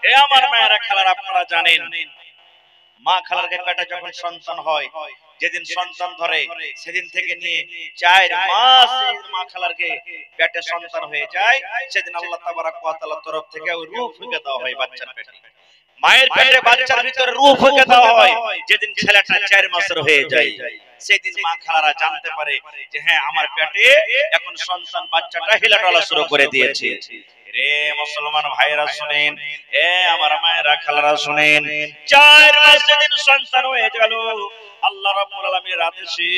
এ আমার মায়েরা খালার আপনারা জানেন মা খালার পেটে যখন সন্তান হয় যেদিন সন্তান ধরে সেদিন থেকে নিয়ে 4 মাস মা খালার পেটে সন্তান হয়ে যায় সেদিন আল্লাহ তাবারক ওয়া তাআলার তরফ থেকে ওই রূহ ফুঁকে দেওয়া হয় বাচ্চার পেটে মায়ের পেটে বাচ্চার ভিতরে রূহ ফুঁকে দেওয়া হয় যেদিন ছেলেটা 4 মাসের হয়ে যায় সেদিন মা খালারা জানতে পারে যে হ্যাঁ আমার পেটে এখন সন্তান বাচ্চাটা হিলাডলা শুরু করে দিয়েছে রে মুসলমান ভাইরা শুনেন এ আমার মায়েরা খালারা শুনেন 4 মাস যেদিন সন্তান হয়ে গেল আল্লাহ রাব্বুল আলামিনের আদেশে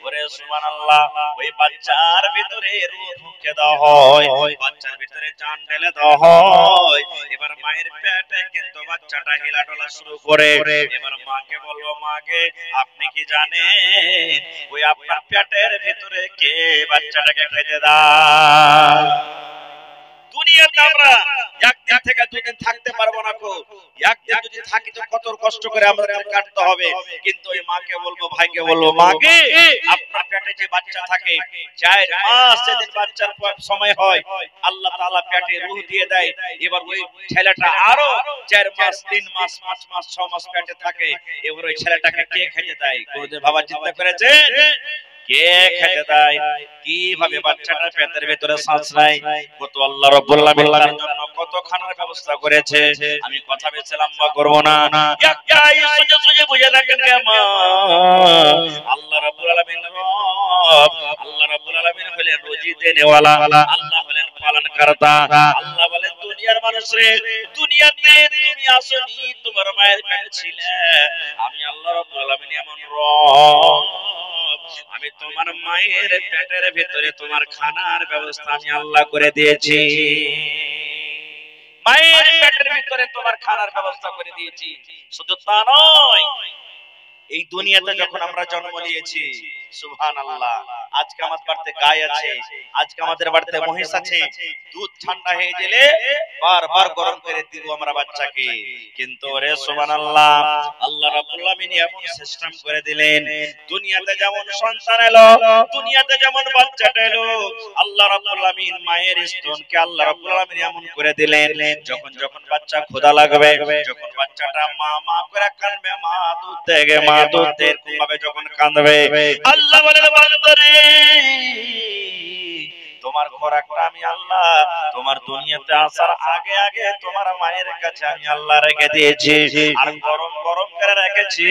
ওরে সুবহানাল্লাহ ওই বাচ্চার ভিতরে রূহ ফুঁকে দেওয়া হয় বাচ্চার ভিতরে জান ঢেলে দেওয়া হয় এবার মায়ের পেটে কিন্তু বাচ্চাটা হিলাডলা শুরু করে এবার মাকে বলবো মাকে আপনি কি জানেন ওই আপনার পেটের ভিতরে কে বাচ্চাটাকে খেতে দেয় দুনিয়াতে আমরা একদিন থেকে দুদিন থাকতে পারবো না কো একদিন যদি থাকি তো কত কষ্ট করে আমাদের কাটতে হবে কিন্তু ওই মাকে বলবো ভাইকে বলবো মাকে আপনার পেটে যে বাচ্চা থাকে 4 মাস যেদিন বাচ্চার সময় হয় আল্লাহ তাআলা পেটে রূহ দিয়ে দেয় এবার ওই ছেলেটা আরো 4 মাস 3 মাস 5 মাস 6 মাস পেটে থাকে এবার ওই ছেলেটাকে কে খেতে দেয় কোনদিন ভাবা চিন্তা করেছেন কে খেতে দেয় কিভাবে বাচ্চাটা পেটের ভিতরে সাঁচড়ায় কত আল্লাহ রাব্বুল আলামিন তার জন্য কত খানার ব্যবস্থা করেছে আমি কথা বেশি লম্বা করব না একটাই সোজা সোজা বুঝে রাখেন মা আল্লাহ রাব্বুল আলামিন রব আল্লাহ রাব্বুল আলামিন হলেন রুজি দেনেওয়ালা আল্লাহ হলেন পালনকর্তা আল্লাহ বলেন দুনিয়ার মানুষরে দুনিয়াতে তুমি আসনি তোমার মায়ের পেটে ছিলে আমি আল্লাহ রাব্বুল আলামিন এমন রব আমি তোমার মায়ের পেটের ভিতরে তোমার খানার ব্যবস্থা আমি আল্লাহ করে দিয়েছি মায়ের পেটের ভিতরে তোমার খানার ব্যবস্থা করে দিয়েছি শুধু তা নয় এই দুনিয়াতে যখন আমরা জন্ম নিয়েছি সুবহানাল্লাহ আজকে আমাদের বাড়িতে গায় আছে আজকে আমাদের বাড়িতে মহিষ আছে দুধ ঠান্ডা হয়ে গেলে বারবার গরম করে দিব আমরা বাচ্চাকে কিন্তু রে সুবহানাল্লাহ আল্লাহ রাব্বুল আলামিন এমন সিস্টেম করে দিলেন দুনিয়াতে যেমন সন্তান এলো দুনিয়াতে যেমন বাচ্চাটা এলো আল্লাহ রাব্বুল আলামিন মায়ের স্তনকে আল্লাহ রাব্বুল আলামিন এমন করে দিলেন যখন যখন বাচ্চা ক্ষুধা লাগবে যখন বাচ্চাটা মা মা করে কাঁদবে মা দুধ দেগে মা দুধ দে ভাবে যখন কাঁদবে আল্লাহ বলেন বান্দারে তোমার খোরাকটা আমি আল্লাহ তোমার দুনিয়াতে আসার আগে আগে তোমার মায়ের কাছে আমি আল্লাহ রেখে দিয়েছি আর গরম গরম করে রেখেছি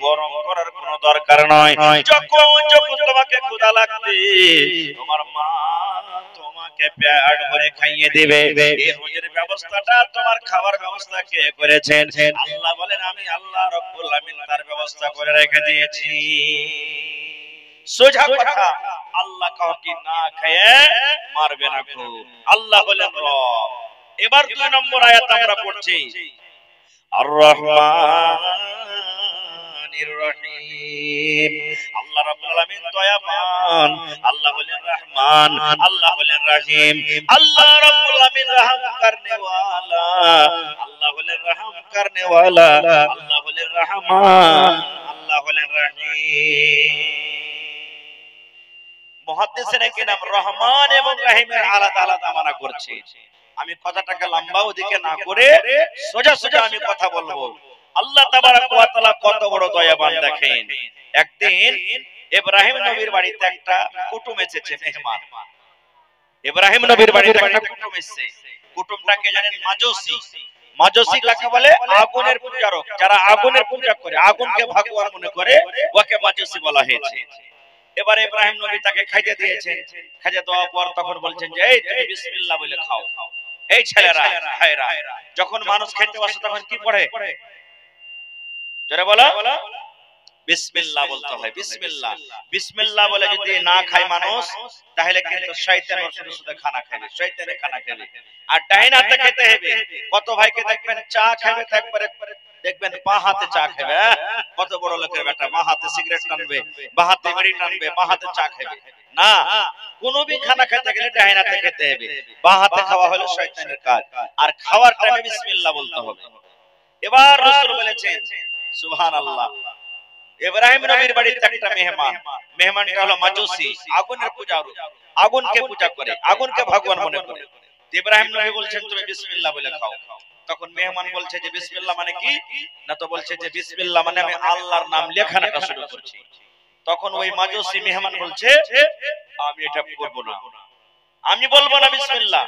গরম করার কোনো দরকার নয় যখন যখন তোমাকে ক্ষুধা লাগবে তোমার মা তোমাকে পেট ভরে খাইয়ে দিবে এই রোজের ব্যবস্থাটা তোমার খাবার ব্যবস্থা কে করেছেন আল্লাহ বলেন আমি আল্লাহ রাব্বুল আলামিন তার ব্যবস্থা করে রেখে দিয়েছি সোজা কথা আল্লাহ কাউকে না খেয়ে মারবে না কো আল্লাহ হলেন রব এবার 2 নম্বর আয়াত আমরা পড়ছি আর রহমানির রহিম আল্লাহ রাব্বুল আলামিন দয়াবান আল্লাহ হলেন রহমান আল্লাহ হলেন রহিম আল্লাহ রাব্বুল আলামিন রহম করনে ওয়ালা আল্লাহ হলেন রহম করনে ওয়ালা আল্লাহ হলেন রহমান আল্লাহ হলেন রহিম মুহাদ্দিসিনে কিরাম রহমান এবং রহিমের আলাদা আলাদা মানা করছে আমি কথাটাকে লম্বা ওদিকে না করে সোজা সোজা আমি কথা বলবো আল্লাহ তাবারক ওয়া তাআলা কত বড় দয়াবান দেখেন একদিন ইব্রাহিম নবীর বাড়িতে একটা কুটুম এসেছে মেহমান ইব্রাহিম নবীর বাড়িতে একটা কুটুম এসেছে কুটুমটাকে জানেন মাজুসি মাজুসি কাকে বলে আগুনের পূজারক যারা আগুনের পূজা করে আগুনকে ভগবান মনে করে ওকে মাজুসি বলা হয়েছে এবারে ইব্রাহিম নবী তাকে খাইতে দিয়েছেন খাইতে দেওয়ার পর তখন বলছেন যে এই তুমি বিসমিল্লাহ বলে খাও এই ছেলেরা ভাইরা যখন মানুষ খেতে বসে তখন কি পড়ে জোরে বলো বিসমিল্লাহ বলতে হয় বিসমিল্লাহ বিসমিল্লাহ বলে যদি না খায় মানুষ তাহলে কিন্তু শয়তান ওর শুধু শুধু খানা খাবে শয়তানে খানা খাবে আর ডাইন হাতে খেতে হবে কত ভাইকে দেখবেন চা খাবে একবারে দেখবেন বাঁ হাতে চা খাবে কত বড় লোকের বেটা বাঁ হাতে সিগারেট টানবে বাঁ হাতে বিড়ি টানবে বাঁ হাতে চা খাবে না কোনো भी খানা খেতে গেলে ডাইন হাতে খেতে হবে বাঁ হাতে খাওয়া হলো শয়তানের কাজ আর খাওয়ার টাইমে বিসমিল্লাহ বলতে হবে এবার রাসূল বলেছেন সুবহানাল্লাহ ইব্রাহিম নবীর বাড়িতে একটা মেহমানটা হলো মাজুসি আগুনের পূজারু আগুনকে পূজা করে আগুনকে ভগবান মনে করে ইব্রাহিম নবী বলছেন তুমি বিসমিল্লাহ বলে খাও তখন মেহমান বলছে যে বিসমিল্লাহ মানে কি, না তো বলছে যে বিসমিল্লাহ মানে আমি আল্লাহর নাম লেখানোটা শুরু করছি। তখন ওই মাজুসি মেহমান বলছে আমি এটা করব না, আমি বলবো না বিসমিল্লাহ।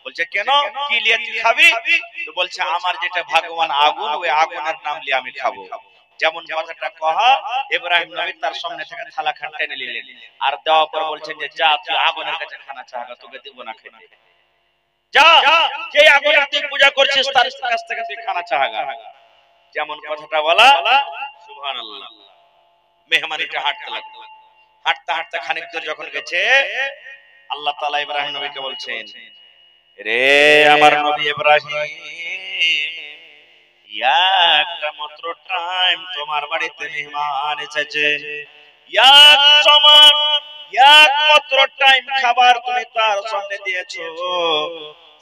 বলছে কেন, কি লিয়ে তুই খাবি? তো বলছে আমার যেটা ভগবান আগুন, ওই আগুনের নাম লিয়ে আমি খাবো। যেমন কথাটা কহা, ইব্রাহিম নবী তার সামনে থেকে থালা খান টেনে নিলেন, আর দেওয়ার পর বলছেন যে যা তুই আগুনের কাছে খানা চাগা, তোকে দেব না খেতে। যা, যে আগুনের তুই পূজা করছিস তার কাছ থেকে তুই খানা চাগা। যেমন কথাটা বলা, সুবহানাল্লাহ। মেহমান এটা হাঁটতে লাগলো, হাঁটতে হাঁটতে খানিক দূর যখন গেছে, আল্লাহ তাআলা ইব্রাহিম নবীকে বলছেন, রে আমার নবী ইব্রাহিম, একটা মাত্র টাইম তোমার বাড়িতে মেহমান এসেছে, একমাত্র টাইম খাবার তুমি তার সামনে দিয়েছো,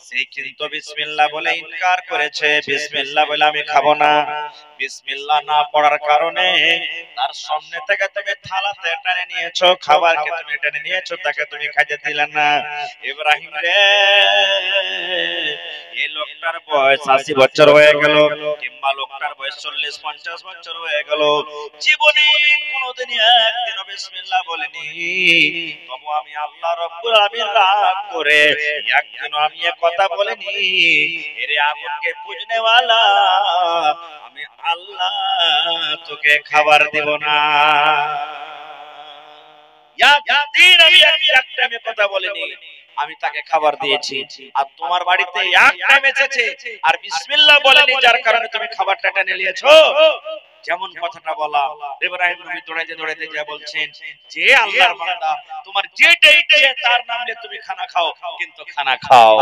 সে কিন্তু বিসমিল্লাহ বলে ইনকার করেছে। বিসমিল্লাহ বলে আমি খাবো না, বিসমিল্লাহ না পড়ার কারণে তার সামনে থেকে তুমি থালাতে টেনে নিয়েছো, খাবারকে তুমি টেনে নিয়েছো, তাকে তুমি খাইতে দিলে না। ইব্রাহিম রে, এই লোকটার বয়স 80 বছর হয়ে গেল, কিংবা লোকটার বয়স 40-50 বছর হয়ে গেল, জীবনে কোনোদিন একদিনও বিসমিল্লাহ বলেনি। তবু আমি আল্লাহ রাব্বুল আলামিন রাগ করে একদিনও আমি এ কথা বলিনি, এর আগুনকে পুজনে ওয়ালা আমি আল্লাহ তোকে খাবার দেব না। একদিন আমি একটা কথা বলিনি, আমি তাকে খাবার দিয়েছি। আর তোমার বাড়িতে এক টাইম এসেছে আর বিসমিল্লাহ বলেনি, যার কারণে তুমি খাবারটা টেনে নিয়েছো। যেমন কথাটা বলা, ইব্রাহিম নবী দৌড়াইতে দৌড়াইতে যা বলছেন যে আল্লাহর বান্দা, তোমার যেটা ইচ্ছে তার নাম নিয়ে তুমি খানা খাও, কিন্তু খানা খাও।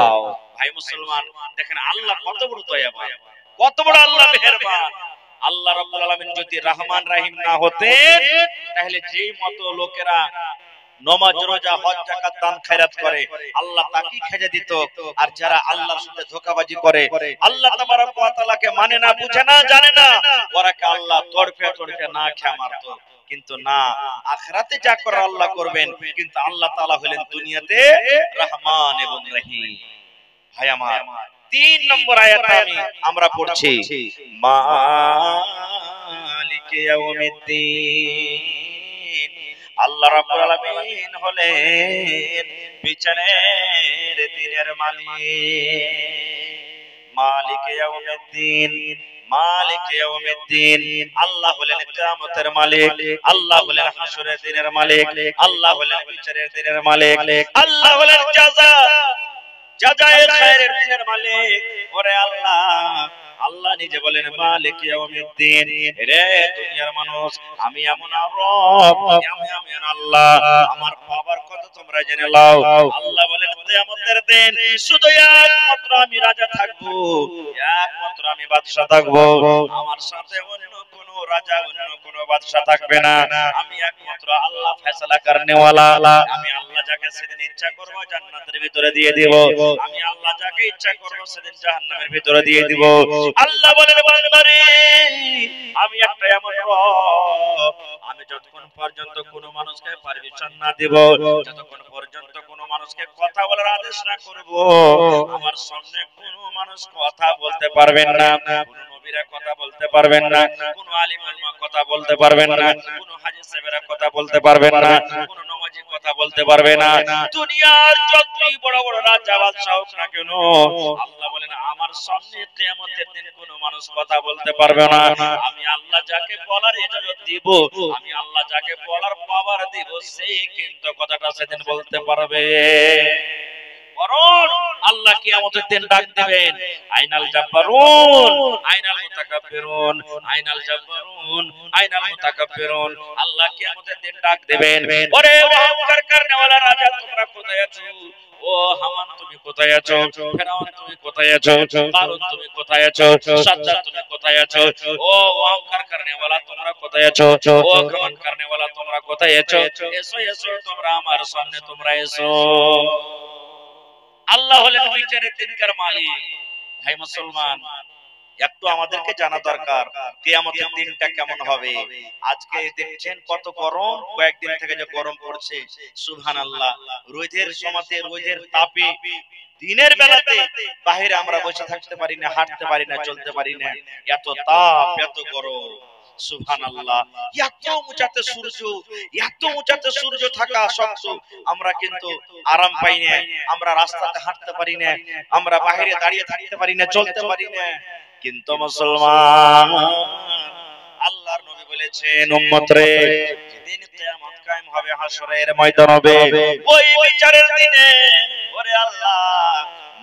ভাই মুসলমান, দেখেন আল্লাহ কত বড় দয়াবান, কত বড় আল্লাহ মেহেরবান। আল্লাহ রাব্বুল আলামিন যদি রহমান রহিম না হতেন, তাহলে যেই মতো লোকেরা নামাজ রোজা হজ যাকাত দান খায়রাত করে আল্লাহ তাকে খেজে দিত, আর যারা আল্লাহর সাথে ধোঁকাবাজি করে, আল্লাহ তাবারক ওয়া তাআলাকে মানে না, বুঝে না, জানে না, ওরাকে আল্লাহ তড়ফে তড়ফে না খেয়ে মারতো। কিন্তু না, আখিরাতে যা করে আল্লাহ করবেন। কিন্তু আল্লাহ তাআলা হলেন দুনিয়াতে রহমান এবং রহিম। ভাই আমার, 3 নম্বর আয়াতে আমরা পড়ছি মালিকে ইয়াউমিদ্দিন। আল্লাহ রাব্বুল আলামিন হলেন বিচারের দিনের মালিক। মালিকে ইয়াউমিদ্দিন, মালিকে ইয়াউমিদ্দিন। আল্লাহ হলেন কিয়ামতের মালিক, আল্লাহ হলেন হাসরের দিনের মালিক, আল্লাহ হলেন বিচারের দিনের মালিক, আল্লাহ হলেন জাযায়ে খায়রের দিনের মালিক। ওরে আল্লাহ, আল্লাহ নিজে বলেন মালিক ইয়াউমিদ্দিন। রে দুনিয়ার মানুষ, আমি এমন রব, আমি এমন আল্লাহ, আমার বাবার কথা তোমরা জেনে নাও। আল্লাহ বলেন কিয়ামতের দিন শুধু একমাত্র আমি রাজা থাকবো, একমাত্র আমি বাদশা থাকবো, আমার সাথে অন্য কোন রাজা অন্য কোন বাদশা থাকবে না। আমি একমাত্র আল্লাহ ফয়সালা করনেওয়ালা। আমি আল্লাহ যাকে সেদিন ইচ্ছা করব জান্নাতের ভিতরে দিয়ে দেব, আমি আল্লাহ যাকে ইচ্ছা করব সেদিন জাহান্নামের ভিতরে দিয়ে দেব। আল্লাহ বলেন বান্দারে, আমি একটা এমন রব, আমি যতক্ষণ পর্যন্ত কোনো মানুষকে পারমিশন না দেব, যতক্ষণ পর্যন্ত কোনো মানুষকে কথা বলার আদেশ না করব, আমার সামনে কোনো মানুষ কথা বলতে পারবেন না, কোনো নবীরা কথা বলতে পারবেন না, কোনো আলিম উলামা কথা বলতে পারবেন না, কোনো হাজী সাহেবরা কথা বলতে পারবেন না, কোনো নমাজি কথা বলতে পারবে না। দুনিয়ার যতই বড় বড় রাজা বাদশা হোক না কেন, আল্লাহ বলেন আমার সামনে কিয়ামতের দিন কোনো মানুষ কথা বলতে পারবে না। আমি আল্লাহ যাকে বলার ইজাজত দিব, আমি আল্লাহ যাকে বলার পাওয়ার দিব, সে কিন্তু কথাটা সেদিন বলতে পারবে। বরং আল্লাহ কিয়ামতের দিন ডাক দিবেন, আইনাল জাব্বারুন আইনাল মুতাকাব্বিরুন, আইনাল জাব্বারুন আইনাল মুতাকাব্বিরুন। আল্লাহ কিয়ামতের দিন ডাক দিবেন, ওরে অহংকার করনেওয়ালা রাজা তোমরা কোথায় আছো? ও হামান তুমি কোথায় আছো? ফেরাউন তুমি কোথায় আছো? কারুন তুমি কোথায় আছো? সাজ্জাদ তুমি কোথায় আছো? ও অহংকার করনেওয়ালা তোমরা কোথায় আছো? ও ঘমন করনেওয়ালা তোমরা কোথায় আছো? এসো এসো তোমরা আমার সামনে, তোমরা এসো। আল্লাহ হলেন বিচারের দিনকার মালিক। ভাই মুসলমান, একটু আমাদেরকে জানা দরকার কিয়ামতের দিনটা কেমন হবে। আজকে দেখছেন কত গরম, কয়েকদিন থেকে যে গরম পড়ছে, সুবহানাল্লাহ। রোদের সমাতে রোদের তাপে দিনের বেলাতে বাইরে আমরা বসে থাকতে পারি না, হাঁটতে পারি না, চলতে পারি না, এত তাপ, এত গরম। সুবহানাল্লাহ। এত উঁচাতে সূর্য, এত উঁচাতে সূর্য থাকা সত্ত্বেও আমরা কিন্তু আরাম পাই না, আমরা রাস্তাতে হাঁটতে পারি না, আমরা বাইরে দাঁড়িয়ে থাকতে পারি না, চলতে পারি না। কিন্তু মুসলমান, আল্লাহর নবী বলেছেন উম্মত রে, যেদিন কিয়ামত কায়েম হবে, হাসরের ময়দান হবে, ওই বিচারের দিনে ওরে আল্লাহ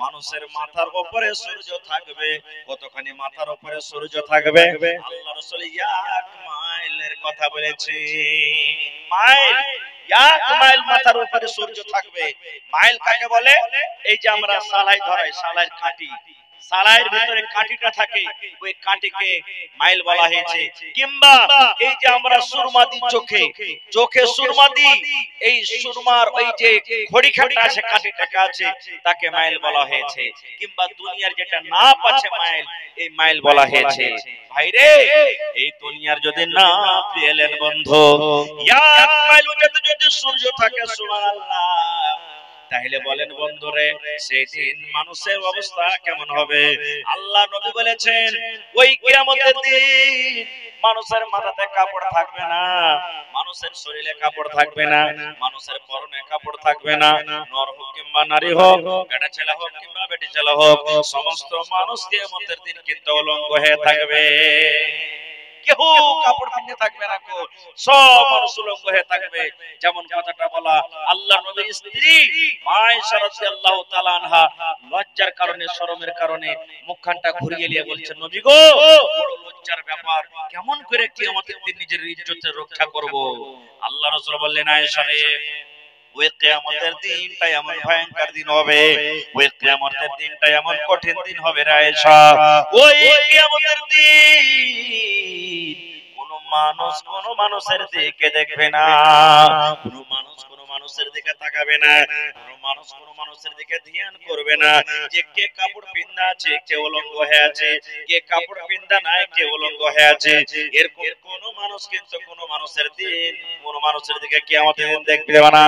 মানুষের মাথার উপরে সূর্য থাকবে। কতখানি মাথার উপরে সূর্য থাকবে? আল্লাহ রাসূল 1 মাইলের কথা বলেছে। মাইল, 1 মাইল মাথার উপরে সূর্য থাকবে। মাইল কাকে বলে? এই যে আমরা সালাই ধরাই, সালাইয়ের কাঠি, সালাইয়ের ভিতরে কাঠিটা থাকে, ওই কাঠিকে মাইল বলা হয়েছে। কিংবা এই যে আমরা সুরমা দিই চোখে, চোখে সুরমা দিই, এই সুরমার ওই যে খড়িখাটা আছে, কাঠিটাকে আছে, তাকে মাইল বলা হয়েছে। কিংবা দুনিয়ার যেটা নাপ আছে মাইল, এই মাইল বলা হয়েছে। ভাইরে, এই দুনিয়ার যদি নাপ পেলেন বন্ধু, 1 মাইল উঁচাতে যদি সূর্য থাকে, সুবহানাল্লাহ, তাহলে বলেন বন্ধুরে, সেই দিন মানুষের অবস্থা কেমন হবে? আল্লাহ নবী বলেছেন, ওই কিয়ামতের দিন মানুষের মাথাতে কাপড় থাকবে না, মানুষের শরীরে কাপড় থাকবে না, মানুষের পরনে কাপড় থাকবে না। নর হোক কিংবা নারী হোক, বেটা ছেলে হোক কিংবা বেটি ছেলে হোক, সমস্ত মানুষ কিয়ামতের দিন কিন্তু উলঙ্গ হয়ে থাকবে। কেউ কাপড় পিনে থাকবে না, সব মানুষ উলঙ্গ হয়ে থাকবে। যেমন কথাটা বলা, আল্লাহর নবীর স্ত্রী আয়েশা রাদিয়াল্লাহু তাআলা আনহা লজ্জার কারণে, শরমের কারণে মুখখানটা ঘুরিয়ে নিয়ে বলছেন, নবী গো, বড় লজ্জার ব্যাপার, কেমন করে কিয়ামতের দিন নিজের ইজ্জতের রক্ষা করব? আল্লাহ রাসূল বললেন, আয়েশা রে, ওই কিয়ামতের দিনটা এমন ভয়ঙ্কর দিন হবে, ওই কিয়ামতের দিনটা এমন কঠিন দিন হবে রে আয়েশা, ওই কিয়ামতের দিন কোন মানুষের দিকে দেখবে না, কোন মানুষের দিকে তাকাবে না, কোন মানুষের দিকে ধ্যান করবে না যে কে কাপড় পিন্দা আছে, কে উলঙ্গ হয়ে আছে, কে কাপড় পিন্দা নাই, কে উলঙ্গ হয়ে আছে। এরকম কোন মানুষ কিন্তু কোন মানুষের দিকে কিয়ামতের দিন দেখবে না।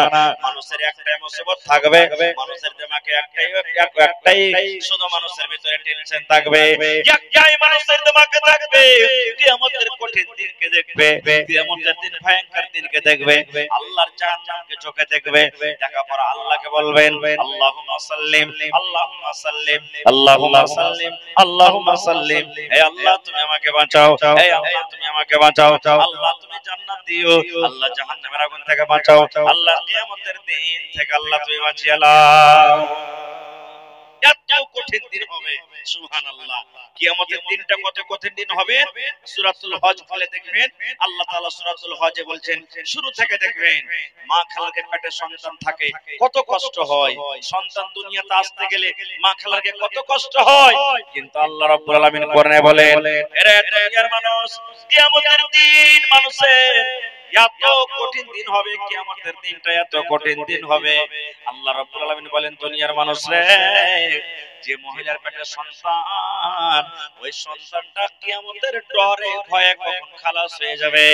মানুষের একটাই মুসিবত থাকবে, মানুষের দিমাগে একটাই শুধু মানুষের ভিতরে টেনশন থাকবে, একটাই মানুষের দিমাগে থাকবে, কিয়ামতের কঠিন দিনকে দেখবে, কিয়ামতের দিন ভয়ঙ্কর দিনকে দেখবে, আল্লাহর জাহান্নামকে চোখে দেখবে। দেখার পর আল্লাহকে বলবেন, আল্লাহুম্মা সাল্লিম, আল্লাহুম্মা সাল্লিম, আল্লাহুম্মা সাল্লিম, আল্লাহুম্মা সাল্লিম। হে আল্লাহ, তুমি আমাকে বাঁচাও, হে আল্লাহ, তুমি আমাকে বাঁচাও, আল্লাহ তুমি জান্নাত দিও, আল্লাহ জাহান্নামের আগুন থেকে বাঁচাও, আল্লাহ কিয়ামতের দিন থেকে আল্লাহ তুমি বাঁচিয়ে নাও। এত কঠিন দিন হবে, সুবহানাল্লাহ। কিয়ামতের দিনটা কত কঠিন দিন হবে, সূরাতুল হজ খুলে দেখবেন, আল্লাহ তাআলা সূরাতুল হজে বলছেন, শুরু থেকে দেখবেন, মা খালাকে পেটে সন্তান থাকে, কত কষ্ট হয়, সন্তান দুনিয়াতে আসতে গেলে মা খালাকে কত কষ্ট হয়, কিন্তু আল্লাহ রাব্বুল আলামিন কোরআনে বলেন, এরে দুনিয়ার মানুষ, কিয়ামতের দিন মানুষের এত কঠিন দিন হবে, কিয়ামতের দিনটা এত কঠিন দিন হবে। আল্লাহ রাব্বুল আলামিন বলেন, দুনিয়ার মানুষ রে, যে মহিলার পেটে সন্তান, ওই সন্তানটা কিয়ামতের ডরে ভয়ে কখন খালাস হয়ে যাবে,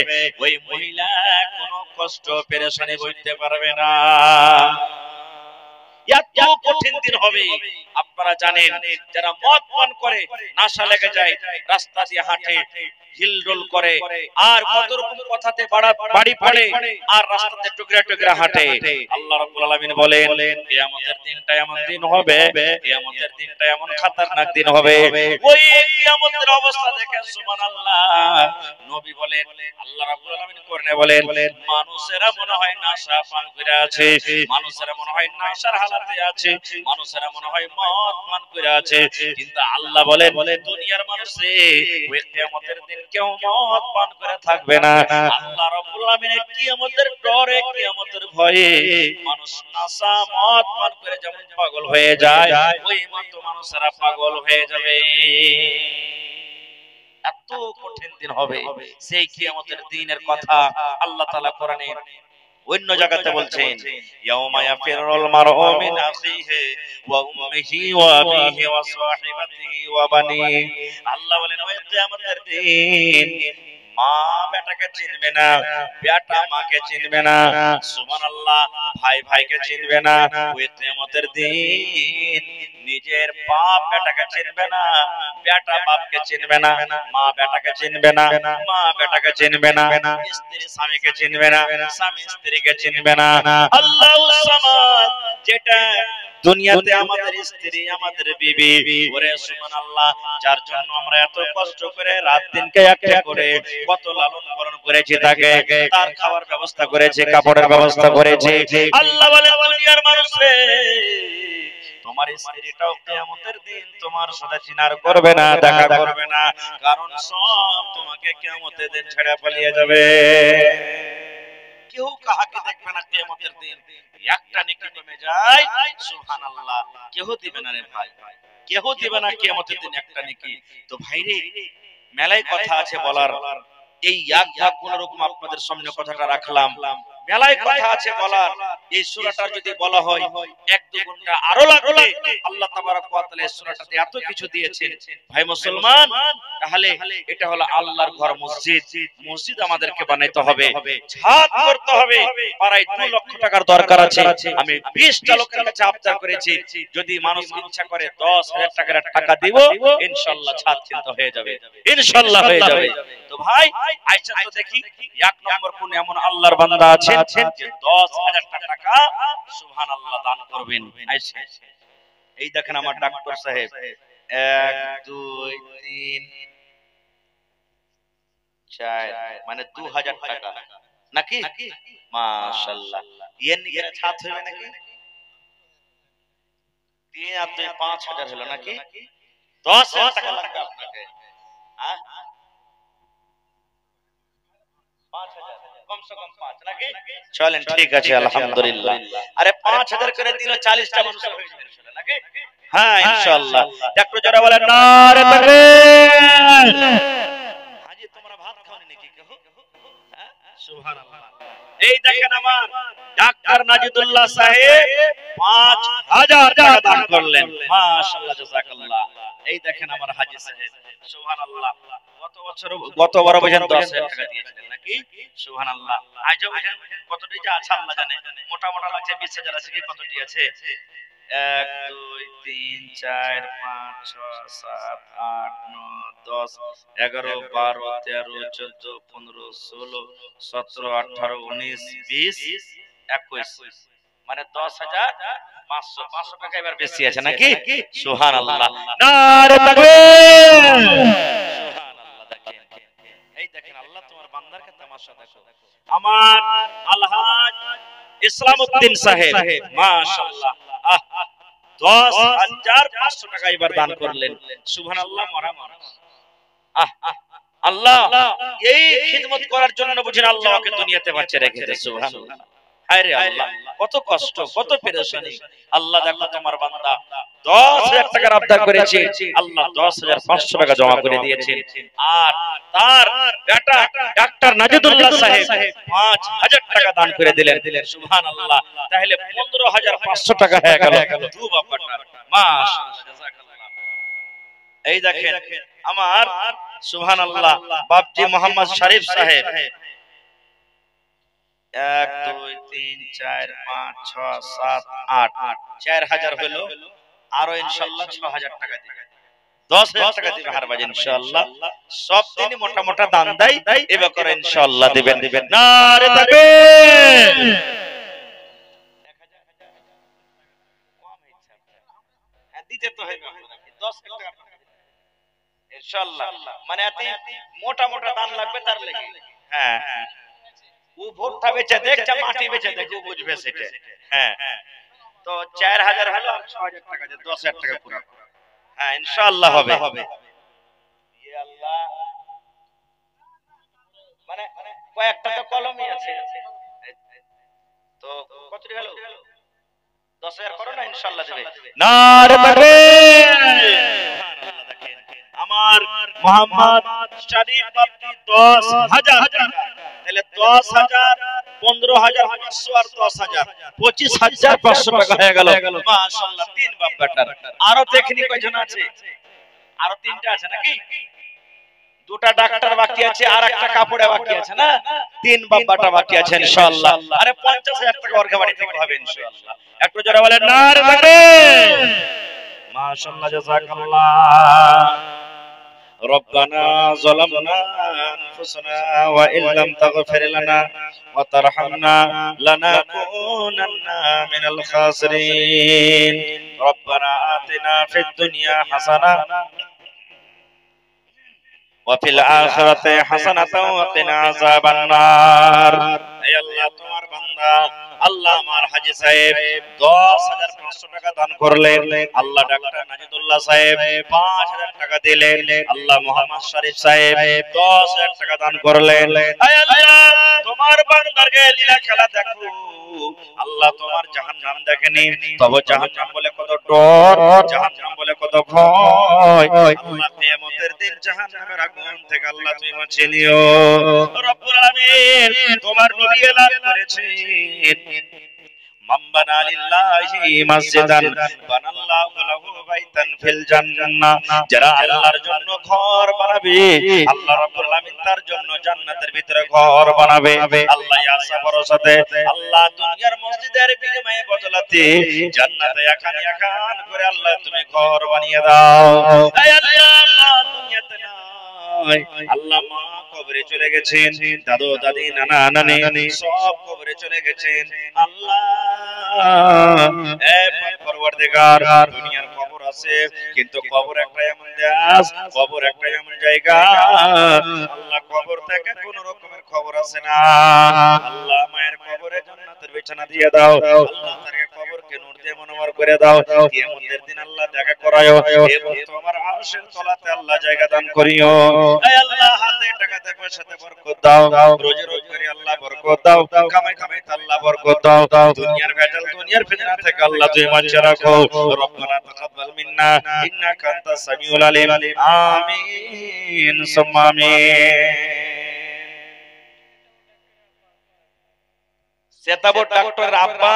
ওই মহিলা কোনো কষ্ট পেরেশানি বইতে পারবে না। এত কঠিন দিন হবে। আপনারা জানেন, যারা মদ পান করে, নেশা লেগে যায়, রাস্তা দিয়ে হাঁটে, হিলডোল করে, আর কত রকম কথাতে বাড়ি পড়ে, আর রাস্তাতে টুকরা টুকরা হাঁটে। আল্লাহ রাব্বুল আলামিন বলেন, কিয়ামতের দিনটা এমন দিন হবে, কিয়ামতের দিনটা এমন খতরনাক দিন হবে, ওই কিয়ামতের অবস্থা দেখে সুবহানাল্লাহ, নবী বলেন, আল্লাহ রাব্বুল আলামিন কোরআনে বলেন, মানুষেরা মনে হয় নেশা পান করে আছে, মানুষেরা মনে হয় নেশার হালাতে আছে, মানুষেরা মনে হয় মদ পান করে আছে, কিন্তু আল্লাহ বলেন, দুনিয়ার মানুষে ওই কিয়ামতের দিন কেউ মদ পান করে থাকবে না। আল্লাহ রাব্বুল আলামিনের কিয়ামতের ডরে, কিয়ামতের ভয়ে মানুষ নেশা মদ পান করে যেমন পাগল হয়ে যায়, ওই মতো মানুষেরা পাগল হয়ে যাবে। এত কঠিন দিন হবে, সেই কিয়ামতের দিনের কথা আল্লাহ তাআলা কোরআনে অন্য জায়গাতে বলছেন, ইয়াউমা ইয়াফিরুল মারউ মিন আখিহি ওয়া উম্মিহি ওয়া আবিহি ওয়া সাহিবাতিহি ওয়া বানিহি। আল্লাহ বলেন, ওই কিয়ামতের দিন মা বেটাকে চিনবে না, বেটা মাকে চিনবে না, সুবহানাল্লাহ, ভাই ভাইকে চিনবে না। ওই কিয়ামতের দিন নিজের বাপ বেটাকে চিনবে না, বেটা বাপকে চিনবে না, মা বেটাকে চিনবে না, মা বেটাকে চিনবে না, স্ত্রী স্বামীকে চিনবে না, স্বামী স্ত্রীকে চিনবে না। আল্লাহুস সামাদ, যেটা দুনিয়াতে আমাদের স্ত্রী আমাদের বিবি, ওরে সুবহানাল্লাহ, যার জন্য আমরা এত কষ্ট করে রাত দিনকে একটা করে কত লালন পালন করেছি, তাকে তার খাবার ব্যবস্থা করেছি, কাপড়ের ব্যবস্থা করেছি। আল্লাহ বলে দুনিয়ার মানুষে তোমার স্ত্রীটাও কিয়ামতের দিন তোমার সাথে চিনার করবে না, দেখা করবে না, কারণ সব তোমাকে কিয়ামতের দিন ছেড়ে পালিয়ে যাবে। কেউ কাহাকে দেখবে না কিয়ামতের দিন। একটা নেকি কমে যায়, সুবহানাল্লাহ, কেউ দিবে না রে ভাই, কেউ দিবে না কিয়ামতের দিন একটা নেকি। তো ভাই রে, মেলায় কথা আছে বলার, এই এক ভাগ কোন রকম আপনাদের সামনে কথাটা রাখলাম। মেলায় কথা আছে বলার, এই সূরাটা যদি বলা হয় 1-2 ঘন্টা আরো লাগবে। আল্লাহ তাবারক ওয়া তাআলা এই সূরাটাতে এত কিছু দিয়েছেন ভাই মুসলমান। তাহলে এটা হলো আল্লাহর ঘর, মসজিদ। মসজিদ আমাদেরকে বানাইতে হবে, ছাদ করতে হবে। পাড়ায় 2 লক্ষ টাকার দরকার আছে। আমি 20টা লোকের কাছে আবদার করেছি, যদি মানুষ ইচ্ছা করে 10,000 টাকার টাকা দিব, ইনশাআল্লাহ ছাদ কিনতে হয়ে যাবে, ইনশাআল্লাহ হয়ে যাবে। তো ভাই আইসা তো দেখি 1 নম্বর কোন এমন আল্লাহর বান্দা আছেন যে 10,000 টাকা সুবহানাল্লাহ দান করবেন। আইসা এই দেখেন আমার ডাক্তার সাহেব, 1 2 3 4 মানে 2000 টাকা নাকি? মাশাআল্লাহ, এর নিকে ছাদ হবে নাকি? 3 আর 2 5000 হলো নাকি? 10,000 টাকা লাগবে আপনাকে। হ্যাঁ, 5000 কমসে কম 5 নাকি? চলেন ঠিক আছে, আলহামদুলিল্লাহ। আরে 5000 করে দিলে 40টা মানুষ হয়ে যাবে নাকি? হ্যাঁ ইনশাআল্লাহ। একটু জোরে বলেন নারে তাকবীর। হাজি তোমরা ভাত খাওনি নাকি কেউ? হ্যাঁ সুবহানাল্লাহ। এই দেখেন আমার ডাক্তার নাজিদুল্লাহ সাহেব 5000 টাকা দান করলেন, মাশাআল্লাহ, জাযাকাল্লাহ। এই দেখেন আমার হাজি সাহেব, সুবহানাল্লাহ, গত বড় বছর 10,000 টাকা দিয়েছিলেন নাকি? সুবহানাল্লাহ। আজও কতটি যে আছে আল্লাহ জানে, মোটা মোটা লাগছে 20,000 আছে কি কতটি আছে? 1 2 3 4 5 6 7 8 9 10 11 12 13 14 15 16 17 18 19 20 21 মানে 10,500 500 টাকা এবার বেশি আছে নাকি? সুবহানাল্লাহ, নারে তাকবীর। সুবহানাল্লাহ। দেখেন এই দেখেন আল্লাহ তোমার বান্দারকে তামাশা দেখো। আমার আলহাজ ইসলামউদ্দিন সাহেব মাশাআল্লাহ 10,500 টাকা এবার দান করলেন। সুবহানাল্লাহ, মরা মানুষ। আল্লাহ এই খিদমত করার জন্য বুঝেন আল্লাহ ওকে দুনিয়াতে বাঁচিয়ে রেখেছে। সুবহানাল্লাহ, হায় রে আল্লাহ, কত কষ্ট, কত পেরেশানি। আল্লাহ দেখো তোমার বান্দা 10,000 টাকার আবদার করেছে, আল্লাহ 10,500 টাকা জমা করে দিয়েছেন। আর তার বেটা ডাক্তার নাজিদুল্লাহ সাহেব 5,000 টাকা দান করে দিলেন। সুবহানাল্লাহ, তাহলে 15,500 টাকা হয়ে গেল দু বাবাটা। মাশাআল্লাহ, জাযাকাল্লাহ। এই দেখেন আমার সুবহানাল্লাহ বাপজি মোহাম্মদ শরীফ সাহেব 1 2 3 4 5 6 7 8 4000 হলো, আরো ইনশাআল্লাহ 6000 টাকা দিবেন, 10,000 টাকা দিবেন হারবাজ ইনশাআল্লাহ। সব দিনই মোটা মোটা দান দেয়, এবার করে ইনশাআল্লাহ দিবেন। নারে তাকবীর। 1000 কম হইছে, হ্যাঁ দিতে তো হবে আপনাকে 10,000 টাকা ইনশাআল্লাহ। মানে এত মোটা মোটা দান লাগবে তার লাগি। হ্যাঁ, ও ভোটটা বেচে দেখছে, মাটি বেচে দেখো বুঝবে সেটা। হ্যাঁ, তো 4000 হলো আর 6000 টাকা দিয়ে 10,000 টাকা পুরো। হ্যাঁ ইনশাআল্লাহ হবে। ইয়ে আল্লাহ, মানে কয়েকটা তো কলমই আছে, তো কতটি হলো? 10,000 করো না, ইনশাআল্লাহ দেবে। নারে তাকবীর। সুবহানাল্লাহ। দেখেন আমার মোহাম্মদ শরীফ বাপজি 10,000 টাকা, তাহলে 10,000 15,500 আর 10,000 25,500 টাকা হয়ে গেল। মাশাআল্লাহ, 3 বাপ বেটার। আরো দেখনি কয়জন আছে? আরো 3টা আছে নাকি? দুটা ডাক্তার বাকি আছে, আর একটা কাপড়ে বাকি আছে না, 3 বাব্বাটা বাকি আছে ইনশাআল্লাহ। আরে 50,000 টাকা ওর বাড়ি থেকে হবে ইনশাআল্লাহ। একটু জোরে বলেন নারে তাকবীর। মাশাআল্লাহ, জাযাকাল্লাহ। ربنا ظلمنا أنفسنا وإن لم تغفر لنا وترحمنا لنكونن من الخاسرين ربنا آتنا في الدنيا حسنة وفي الآخرة حسنة وقنا عذاب النار। اے اللہ تمہار بندہ আল্লাহ আমার হাজী সাহেব 10,500 টাকা দান করলেন, আল্লাহ ডাক্তার নাজিদুল্লাহ সাহেব 5,000 টাকা দিলেন, আল্লাহ মোহাম্মদ শরীফ সাহেব 10,000 টাকা দান করলেন। হে আল্লাহ তোমার বান্দাকে লীলা খেলা দেখো আল্লাহ, তোমার জাহান্নাম দেখেনি, তবে জাহান্নাম বলে কত ডর, জাহান্নাম বলে কত ভয়। আল্লাহ কিয়ামতের দিন জাহান্নামের আগুন থেকে আল্লাহ তুমি বাঁচিয়ে নিও রব্বুল আলামিন। তোমার নবী এলান করেছেন মান বানা লিল্লাহি মসজিদান বানাল্লাহু লাহু বাইতান ফিল জান্নাহ, যারা আল্লাহর জন্য ঘর বানাবে আল্লাহ রাব্বুল আলামিন তার জন্য জান্নাতের ভিতরে ঘর বানাবে। আল্লাহ আশা ভরসাতে আল্লাহ দুনিয়ার মসজিদের বিনিময়ে বদলাতে জান্নাতে এখান এখান করে আল্লাহ তুমি ঘর বানিয়ে দাও। হে আল্লাহ দুনিয়াতে নয় আল্লাহ, মা কবরে চলে গেছেন, দাদু দাদি নানা নানি সব কবরে চলে গেছেন আল্লাহ। এ পরওয়ারদিগার দুনিয়ার কবর আছে, কিন্তু কবর একটা এমন দেশ, কবর একটা এমন জায়গা আল্লাহ কবর থেকে কোন রকমের খবর আছে না। আল্লাহ মায়ের কবরে জান্নাতের বিছানা দিয়ে দাও আল্লাহ, তাকে কবরকে নূর দিয়ে মনোহর করে দাও। কিয়ামতের দিন আল্লাহ দেখা করায়ো এবং তোমার আরশের তলাতে আল্লাহ জায়গা দান করিও। হে আল্লাহ হাতে টাকাতে পয়সাতে বরকত দাও, রোজে রোজ করে আল্লাহ বরকত দাও, কামাই কামাই আল্লাহ বরকত দাও, দুনিয়ার ভেজাল দুনিয়ার ফিতনা থেকে আল্লাহ তুমি বাঁচিয়ে রাখো। রব্বানা তাকাব্বাল মিন্না ইন্নাকা আনতাস সামিউল আলিম। আমিন সুম্মা আমিন। সেতাবর ডাক্তারের আব্বা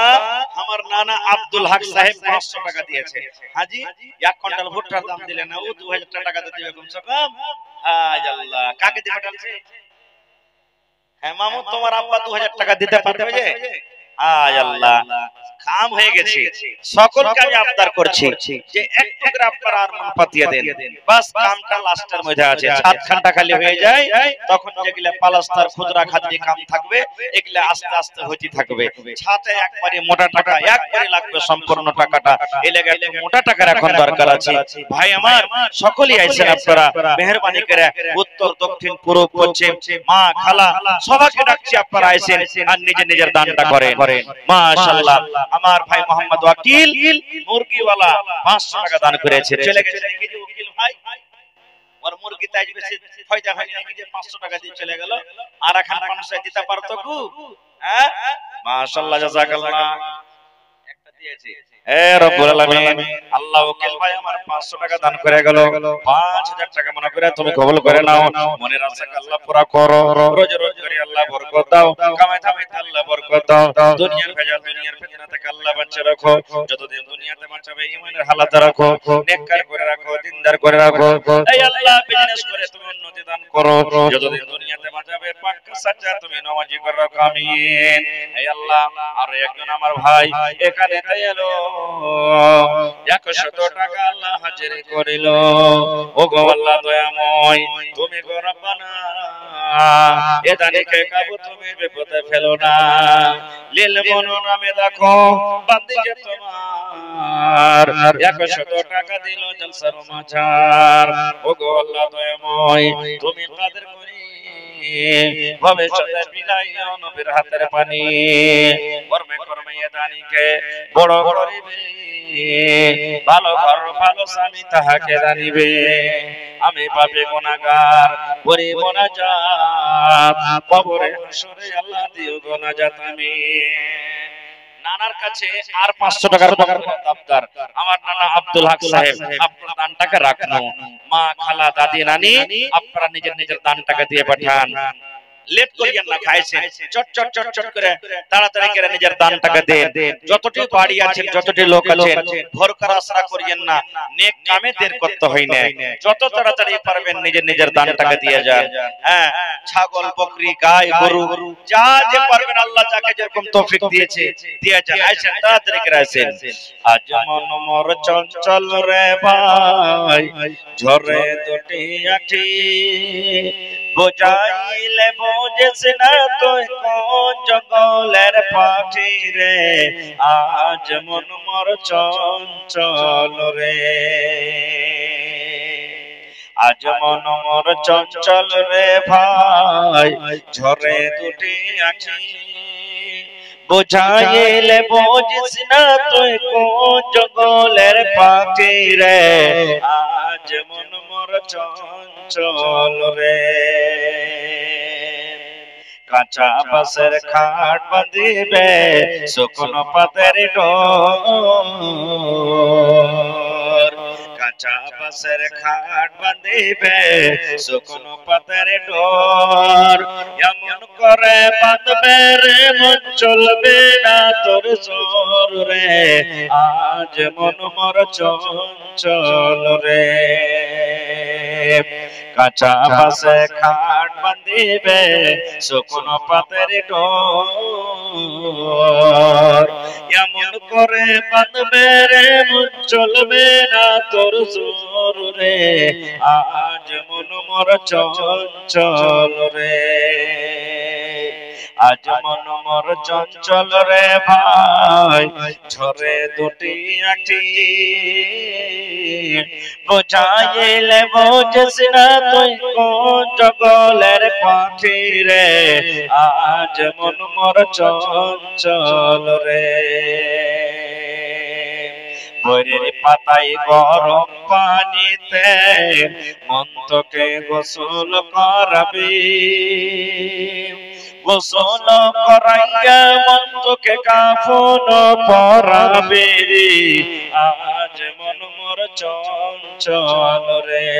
আমার নানা আব্দুল হক সাহেব 500 টাকা দিয়েছে। হাজি 1 কুইন্টাল ভুট্টার দাম দিলেন না, ও 2000 টাকা দিবে কমসে কম। হায় আল্লাহ, কাকে দিয়ে পাঠালছে? হ্যাঁ মামু, তোমার আব্বা 2000 টাকা দিতে পারবে যে? হায় আল্লাহ, কাম হয়ে গেছে। সকলকে আমি আবদার করছি যে একটু করে আপনারা আর মন পাতিয়া দেন, বাস কামটা লাস্টের মধ্যে আছে। ছাদ খানটা খালি হয়ে যায়, তখন যেগুলা পালাস্তার খুদরা খাদ্যি কাম থাকবে এগুলা আস্তে আস্তে হইতে থাকবে। ছাদে একবারে মোটা টাকা একবারে লাগবে, সম্পূর্ণ টাকাটা এই লাগে একটু মোটা টাকার এখন দরকার আছে। ভাই আমার সকলেই আইছেন, আপনারা মেহেরবানি করে উত্তর দক্ষিণ পূর্ব পশ্চিম মা খালা সবাইকে ডাকছি, আপনারা আইছেন আর নিজে নিজের দানটা করেন। মাশাআল্লাহ, আমার ভাই মোহাম্মদ ওয়াকিল মুরগিওয়ালা 500 টাকা দান করেছে, চলে গেছে নাকি যে ওকিল ভাই, ওর মুরগি তাই বেশি ফায়দা হয়নি নাকি যে 500 টাকা দিয়ে চলে গেল, আর এখন 500 দিতে পারতো কো? হ্যাঁ মাশাআল্লাহ, জাযাকাল্লাহ। একটা দিয়েছে হে রব্বুল আলামিন। আল্লাহ ওকিল ভাই আমার 500 টাকা দান করে গেল, 5000 টাকা মনে করে তুমি কবুল করে নাও। মনের আশা আল্লাহ পুরা করো, রোজ রোজ করে আল্লাহ বরকত দাও, কামাই কামাই আল্লাহ বরকত দাও, দুনিয়ার ভেজাল দুনিয়ার ফিতনা থেকে আল্লাহ বাঁচিয়ে রাখো। যতদিন দুনিয়াতে বাঁচাবে ঈমানের হালাতে রাখো, নেককার করে রাখো, দিনদার করে রাখো। এই আল্লাহ বিজনেস করে তুমি উন্নতি দান করো, যতদিন দুনিয়াতে বাঁচাবে পাক্কা সাচ্চা তুমি নামাজি করে রাখো। আমিন। এই আল্লাহ আর একজন আমার ভাই এখানে এলো 100 টাকা আল্লাহ হাজির করিল। ও গো আল্লাহ দয়াময়, তুমি গো রব্বানা এ দানিকে কাবু তুমি বিপদে ফেলো না। লীল মনো নামে দেখো বান্দি যে তোমার 100 টাকা দিল জলসার মাঝার। ও গো আল্লাহ দয়াময়, তুমি কাদের করি ভবিষ্যতে বিলাইও নবীর হাতের পানি। কর্মে কর্মে এ দানিকে বড় করিবে, ভালো ঘর ভালো স্বামী তাহাকে জানিবে। আমি পাপী গুনাহগার করিব না জাত, কবরে হাসরে আল্লাহ দিও গো নাজাত। আমিন। নানার কাছে আর 500 টাকার আবদার, আমার নানা আব্দুল হক সাহেব আপনার দানটাকে রাখনো। মা খালা দাদি নানি আপনারা নিজের নিজের দানটাকে দিয়ে পাঠান। লেট করিয়েন না, খাইছেন চট চট চট চট করে তাড়াতাড়ি করে নিজের দানটাকে দেন। যতটি বাড়ি আছে, যতটি লোক আছে, ভোর করা আশা করিয়েন না, নেক কামে দের করতে হয় না। যত তাড়াতাড়ি পারবেন নিজের নিজের দানটাকে দিয়ে যান। হ্যাঁ, ছাগল, বকরি, গাই, গরু যা যে পারবেন, আল্লাহ যাকে যেরকম তৌফিক দিয়েছে দিয়ে যান। আইছেন তাড়াতাড়ি করে আইছেন। আজ মন মোর চঞ্চল রে ভাই, ঝরে দুটি আঁখি, বোঝাইলে বোঝেস না তুই কোন জঙ্গলের পাখি রে, আজ মন মোর চঞ্চল রে। আজ মন মোর চঞ্চল রে ভাই, ঝরে দুটি আঁখি, বোঝাইলে বোঝিস না তুই কোন জঙ্গলের পাখি রে, আজ মন মোর চঞ্চল রে। কাঁচা বাঁশের খাট বাঁধিবে শুকনো পাতের ডোর, কাঁচা বাঁশের খাট বাঁধিবে শুকনো পাতের ডোর, এমন করে বাঁধবে রে মন চলবে না তোর জোর রে, আজ মন মোর চঞ্চল রে। কাঁচা বাঁশে খাট বাঁধিবে শুকনো পাতের ডোর, এমন করে বাঁধবে রে মন চলবে না তোর জোর রে, আজ মন মোর চঞ্চল রে। আজ মন মোর চঞ্চল রে ভাই, ঝরে দুটি আঁখি, বোঝাইলে বোঝিস না তুই কোন জঙ্গলের পাখি রে, আজ মন মোর চঞ্চল রে। বইয়ের পাতায় গরম পানিতে মন তোকে গোসল করাবি, গোসল করাইয়া মন তোকে কাফন পরাবে, আজ মন মোর চঞ্চল রে।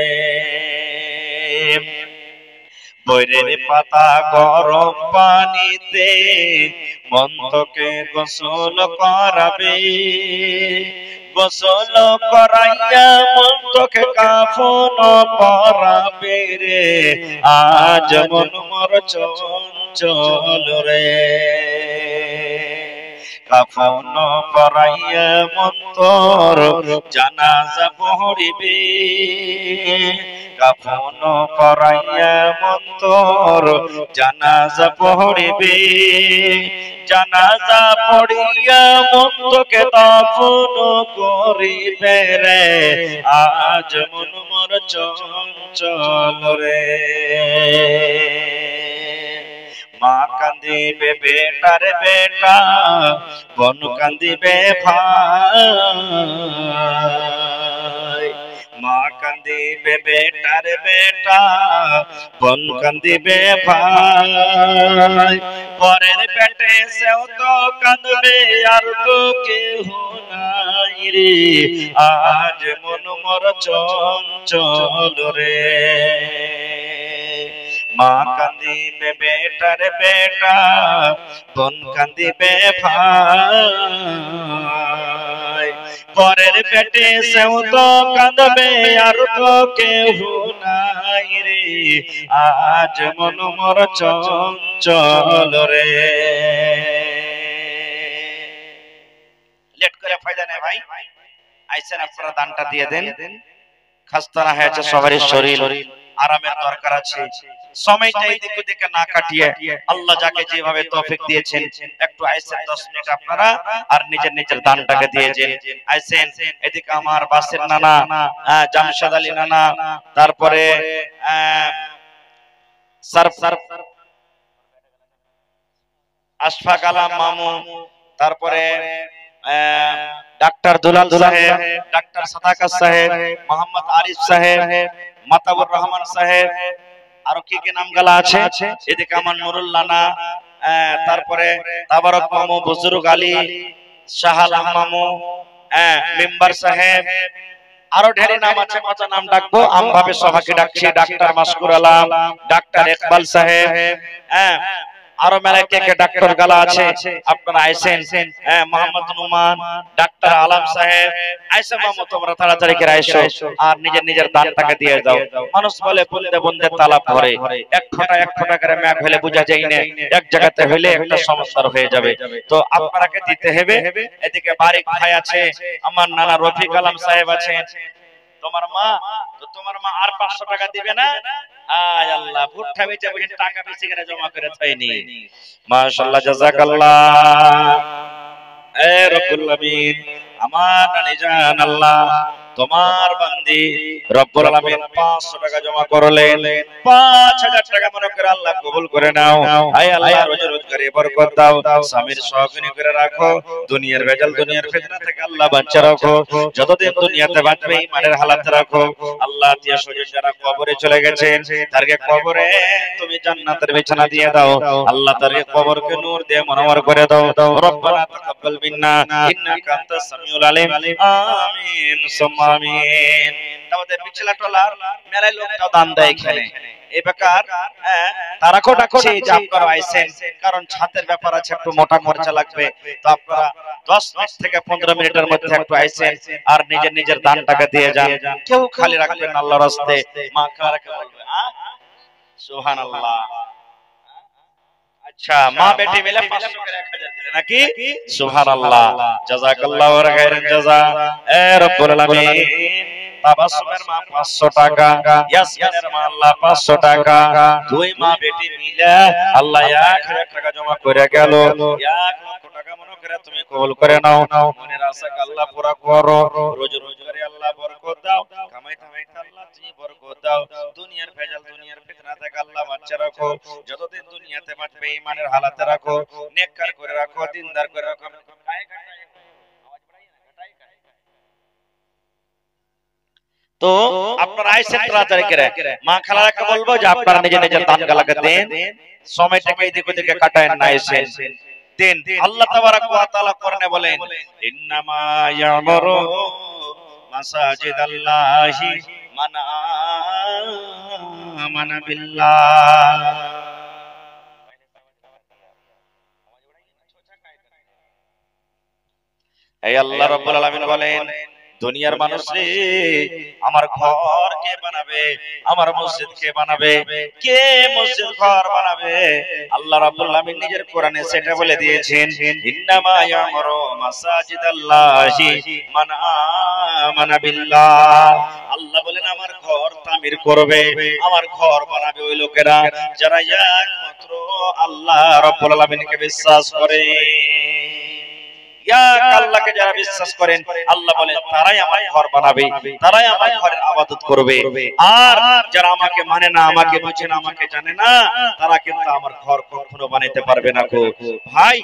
বইয়ের পাতা গরম পানিতে মন তোকে গোসল করাবে, গোসল করাইয়া মন তোকে কাফন পরাবে রে, আজ মন মোর চঞ্চল রে। কাফন পরাইয়া মন তোর জানাজা পড়িবে, কাফন পরাইয়া মন তোর জানাজা পড়িবে, জানাজা পড়িয়া মন তোকে দাফন করিবে রে, আজ মন মোর চঞ্চল রে। মা কান্দিবে বেটার বেটা, বোন কান্দিবে ভাই, মা কান্দিবে বেটার বেটা, বোন কান্দিবে ভাই, পরের পেটে সেও তো কাঁদবে আর তো কেহ নাই রে, আজ মন মোর চঞ্চল রে। মা কান্দিবে বেটার বেটা, বোন কান্দিবে ভাই, পরের পেটে সেও তো কাঁদবে আর তো কেহ নাই রে, আজ মন মোর চঞ্চল রে। লেট করে ফায়দা নেই ভাই, আইসেন আপনারা দানটা দিয়ে দেন। খাস্তা না হয়েছে সবারই শরীর, আরামের দরকার আছে। সময়টা এদিকে ওদিকে না কাটিয়ে আল্লাহ যাকে যেভাবে তৌফিক দিয়েছেন একটু আইসেন 10 মিনিট আপনারা আর নিজের নিজের দানটাকে দিয়েছেন। আইসেন এদিকে আমার বাসের নানা জামশেদ আলী নানা, তারপরে আশফাক আলম মামু, তারপরে ডাক্তার দুলাল সাহেব, ডাক্তার সাদাকাত সাহেব, মোহাম্মদ আরিফ সাহেব, মাতাবুর রহমান সাহেব, আর কি কি নাম গালা আছে। এদিকে আমার নুরুল নানা, তারপরে তাবারক মামু, বুজুর্গ আলী, শাহাল মামু, মেম্বার সাহেব, আরো ঢেরে নাম আছে, কত নাম ডাকবো। আমভাবে সবাইকে ডাকছি। ডাক্তার মাসকুর আলম, ডাক্তার ইকবাল সাহেব, হ্যাঁ, আরো মেলায় কে কে ডাক্তার গালা আছে, আপনারা আইসেন। হ্যাঁ, মোহাম্মদ নুমান, ডাক্তার আলম সাহেব, আইসা মামু তোমরা তাড়াতাড়ি করে আইসো আর নিজের নিজের দানটাকে দিয়ে দাও। মানুষ বলে বলতে বলতে তালাব ভরে, এক ফোঁটা করে ম্যাগ হলে বোঝা যায় না, এক জায়গাতে হইলে একটা সমস্যা হয়ে যাবে। তো আপনাকে দিতে হবে। এদিকে বারিক ভাই আছে, আমার নানা রফিক আলম সাহেব আছেন, তোমার মা, তো তোমার মা আর 500 টাকা দিবে না? আয় আল্লাহ, ভুট্টা বেচে বসে টাকা বেশি করে জমা করে থাইনি। মাশাআল্লাহ, জাযাকাল্লাহ। এ রব্বুল আলামিন, আমার নানি জান, আল্লাহ তোমার বান্দি রব্বুল আলামিন 500 টাকা জমা করলেন, 5000 টাকা মনে করে আল্লাহ কবুল করে নাও। আয় আল্লাহ, রোজি রোজগারে বরকত দাও, স্বামীর সহকারী করে রাখো, দুনিয়ার ভেজাল দুনিয়ার ফিতনা থেকে আল্লাহ বাঁচা রাখো, যতদিন দুনিয়াতে বাঁচবে ঈমানের হালাতে রাখো। আল্লাহ আত্মীয় স্বজন যারা কবরে চলে গেছেন, তাদেরকে কবরে তুমি জান্নাতের বিছানা দিয়ে দাও। আল্লাহ তাদের কবরকে নূর দিয়ে মুনওয়ার করে দাও। রব্বানা তাকাব্বাল মিন্না ইন্নাকা আনতাস সামিউল আলিম। আমিন সুম্মা আমিন। আমাদের পিছলা টলার মেলায় লোকটাও দান দেয় এখানে। এই বেকার তারাকেও ডাকছে যে আপনারা আইসেন, কারণ ছাতের ব্যাপার আছে, একটু মোটা খরচা লাগবে। তো আপনারা 10 মিনিট থেকে 15 মিনিটের মধ্যে একটু আইসেন আর নিজের নিজের দানটাকে দিয়ে যান। কেউ খালি রাখবেন না আল্লাহর রাস্তায়। মা কারাকে বলবে সুবহানাল্লাহ। আচ্ছা, মা বেটি মিলে 500 করে 1000 দিলে নাকি? সুবহানাল্লাহ, জাযাকাল্লাহু খাইরান জাযা। এ রব্বুল আলামিন, তাবাসসুমের মা 500 টাকা, ইয়াসমিনের মা আল্লাহ 500 টাকা, দুই মা বেটি মিলে আল্লাহ 1000 টাকা জমা করে গেল। 1 লক্ষ টাকা মনে করে তুমি কবুল করে নাও। মনের আশাকে আল্লাহ পুরা করো, রোজ রোজগারে আল্লাহ বরকত দাও, কামাই কামাইতে আল্লাহ তুমি বরকত দাও, দুনিয়ার ভেজাল দুনিয়ার ফিতনা থেকে আল্লাহ বাঁচিয়ে রাখো, যতদিন দুনিয়াতে বাঁচবে ঈমানের হালাতে রাখো, নেককার করে রাখো, দিনদার করে রাখো। তো আপনারা আইসেন তাড়াতাড়ি করে। মা খালাকে বলবো যে আপনারা নিজে নিজের দান গালাকে দেন, সময়টাকে এদিক ওদিকে কাটায় না, এসেন দেন। আল্লাহ তাবারাক ওয়া তাআলা কোরআনে বলেন, ইন্নামা ইয়ামুরু মাসাজিদাল্লাহি মান আমানা বিল্লাহ। এই আল্লাহ রাব্বুল আলামিন বলেন, দুনিয়ার মানুষ রে, আমার ঘর কে বানাবে, আমার মসজিদ কে বানাবে, কে মসজিদ ঘর বানাবে? আল্লাহ রাব্বুল আলামিন নিজের কোরআনে সেটা বলে দিয়েছেন, ইন্নামা ইয়ামুরু মাসাজিদাল্লাহি মান আমানা বিল্লাহ। আল্লাহ বলেন, আমার ঘর তামির করবে, আমার ঘর বানাবে ওই লোকেরা যারা একমাত্র আল্লাহ রাব্বুল আলামিনকে বিশ্বাস করে। আল্লাহকে যারা বিশ্বাস করেন, আল্লাহ বলেন তারাই আমার ঘর বানাবে, তারাই আমার ঘরের ইবাদত করবে। আর যারা আমাকে মানে না, আমাকে বুঝে না, আমাকে জানে না, তারা কিন্তু আমার ঘর কখনো বানাইতে পারবে না গো ভাই।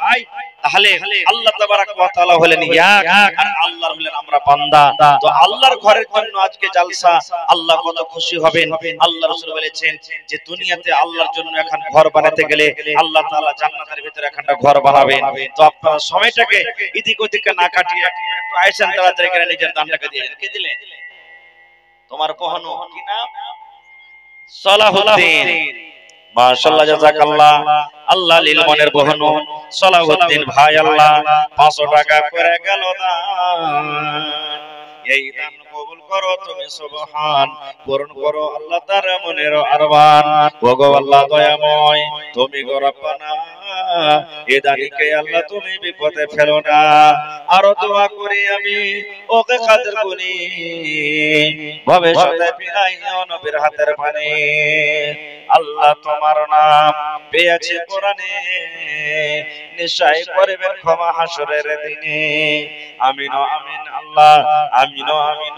তাহলে আল্লাহ তাবারাক ওয়া তাআলা হলেন এক, আর আল্লাহ হলেন আমরা বান্দা। তো আল্লাহর ঘরের জন্য আজকে জালসা, আল্লাহ কত খুশি হবেন। আল্লাহ রাসূল বলেছেন যে দুনিয়াতে আল্লাহর জন্য এখন ঘর বানাতে গেলে আল্লাহ তাআলা জান্নাতের ভিতরে একটা ঘর বানাবেন। তো আপনারা সময়টাকে এদিক ওদিকে না কাটিয়ে একটু আইসেন তাড়াতাড়ি করে নিজের দানটাকে দিয়ে দেন। কে দিলেন? তোমার কহনো কি নাম? সালাহুদ্দিন। মাশাআল্লাহ, জাযাকাল্লাহ। আল্লাহ লিল মনের বহনু সালাহুদ্দিন ভাই, আল্লাহ 500 টাকা করে গেল না। এই দান কবুল করো তুমি সুবহান, পূরণ করো আল্লাহ তার মনের আরমান। ওগো আল্লাহ দয়াময়, তুমি গো রব্বানা, এ দানিকে আল্লাহ তুমি বিপদে ফেলো না। আরো দোয়া করি আমি, ওকে খাতির করি, ভবিষ্যতে পিলাইও নবীর হাতের পানি। আল্লাহ তোমার নাম পেয়েছে কোরআনে, নিশ্চয় করবেন ক্ষমা হাসরের দিনে। আমিন আমিন আল্লাহ, আমিন আমিন।